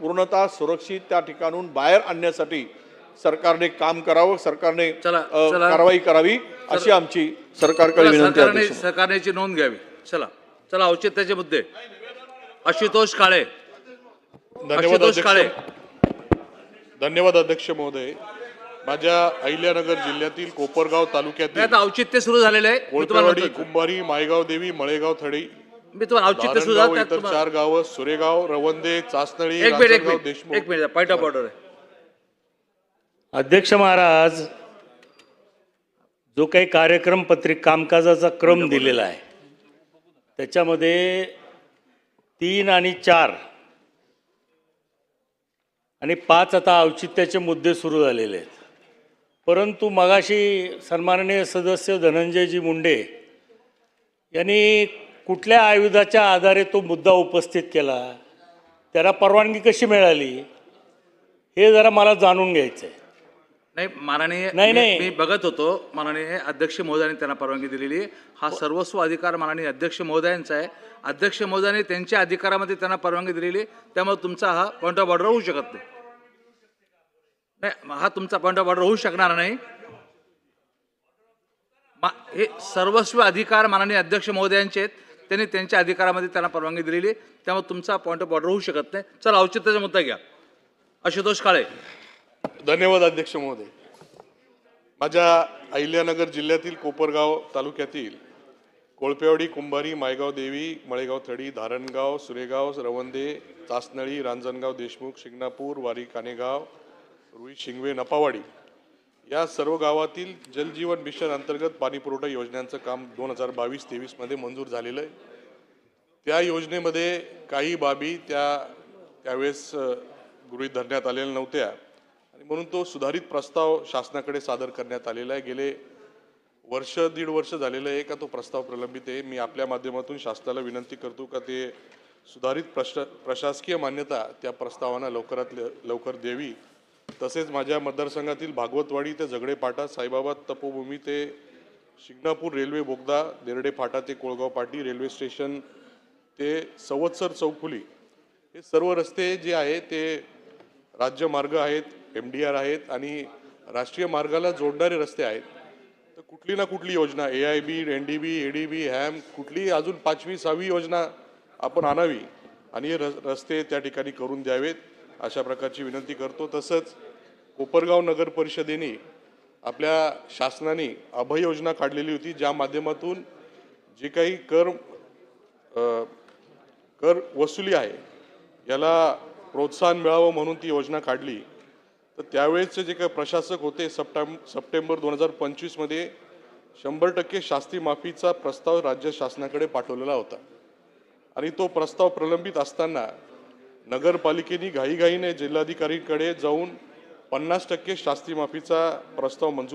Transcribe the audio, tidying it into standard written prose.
पूर्णतः सुरक्षित त्या ठिकाणून बाहेर आणण्यासाठी सरकारने काम करावं, सरकारने कारवाई करावी अशी आमची सरकारकडे विनंती आहे. सरकारने याची नोंद घ्यावी. चला चला औचित्याचे मुद्दे. आशुतोष काळे. धन्यवाद अध्यक्ष महोदय. माझ्या अहिल्यानगर जिल्ह्यातील कोपरगाव तालुक्यातील आता औचित्य सुरू झालेलं आहे. कोळपेवाडी, कुंभारी, मायगाव देवी, मळेगाव थडी, मी तुम्हाला औचित्य सुरू झालं इतर 4 गावं सुरेगाव, रवंदे, चासनळी, एक Deshmukh. Minute point of order आहे. अध्यक्ष महाराज, जो काही कार्यक्रम कामकाजाचा क्रम दिलेला आहे त्याच्यामध्ये 3 आणि 4 आणि 5 आता औचित्याचे मुद्दे सुरू झालेले आहेत. परंतु मगाशी सन्माननीय सदस्य धनंजयजी मुंडे यांनी कुठल्या आयुधाच्या आधारे तो मुद्दा उपस्थित केला, त्याला परवानगी कशी मिळाली, हे जरा मला जाणून घ्यायचं आहे. नाही माननीय, नाही. मी बघत होतो माननीय अध्यक्ष महोदयांनी त्यांना परवानगी दिलेली. हा सर्वस्व अधिकार माननीय अध्यक्ष महोदयांचा आहे. अध्यक्ष महोदयांनी त्यांच्या अधिकारामध्ये त्यांना परवानगी दिलेली, त्यामुळे तुमचा हा पॉइंट ऑफ ऑर्डर होऊ शकत नाही. हा तुमचा पॉइंट ऑफ ऑर्डर होऊ शकणार नाही. हे सर्वस्व अधिकार माननीय अध्यक्ष महोदयांचे आहेत. त्यांनी त्यांच्या अधिकारामध्ये त्यांना परवानगी दिलेली, त्यामुळे तुमचा पॉइंट ऑफ ऑर्डर होऊ शकत नाही. चला औचित्याचा मुद्दा घ्या. आशुतोष काळे. धन्यवाद अध्यक्ष महोदय. माझ्या अहिल्यानगर जिल्ह्यातील कोपरगाव तालुक्यातील कोळपेवाडी, कुंभारी, मायगाव देवी, मळेगाव थडी, धारणगाव, सुरेगाव, रवंदे, चासनळी, रांजणगाव, देशमुख, शिंगणापूर, वारी, कानेगाव, रुई, शिंगवे, नपावाडी या सर्व गावातील जलजीवन मिशन अंतर्गत पाणी पुरवठा योजनांचं काम 2022-23 मध्ये मंजूर झालेलं आहे. त्या योजनेमध्ये काही बाबी त्यावेळेस गृहीत धरण्यात आलेल्या नव्हत्या आणि म्हणून तो सुधारित प्रस्ताव शासनाकडे सादर करण्यात आलेला आहे. गेले 1-1.5 वर्ष झालेलं आहे का तो प्रस्ताव प्रलंबित आहे. मी आपल्या माध्यमातून शासनाला विनंती करतो का ते सुधारित प्रशासकीय मान्यता त्या प्रस्तावांना लवकरात लवकर द्यावी. तसेच माझ्या मतदारसंघातील भागवतवाडी ते झगडे फाटा, साईबाबा तपोभूमी ते शिंगणापूर रेल्वे बोगदा, देरडे फाटा ते कोळगाव पाटी रेल्वे स्टेशन ते संवत्सर चौफुली हे सर्व रस्ते जे आहे ते राज्य मार्ग आहेत, MDR आहेत आणि राष्ट्रीय मार्गाला जोडणारे रस्ते आहेत. तर कुठली ना कुठली योजना AIB, NDB, ADB, HAM कुठली अजून 5वी 6वी योजना आपण आणावी आणि हे रस्ते त्या ठिकाणी करून द्यावेत अशा प्रकारची विनंती करतो. तसंच कोपरगाव नगर परिषदेने आपल्या शासनाने अभय योजना काढलेली होती, ज्या माध्यमातून जे काही कर वसुली आहे याला प्रोत्साहन मिळावं म्हणून ती योजना काढली. तर त्यावेळेसचे जे काही प्रशासक होते सप्टेंबर 2025 मध्ये 100% शास्ती माफीचा प्रस्ताव राज्य शासनाकडे पाठवलेला होता आणि तो प्रस्ताव प्रलंबित असताना नगरपालिकेने घाईघाईने जिल्हाधिकारीकडे जाऊन 50% शास्ती माफीचा प्रस्ताव मंजूर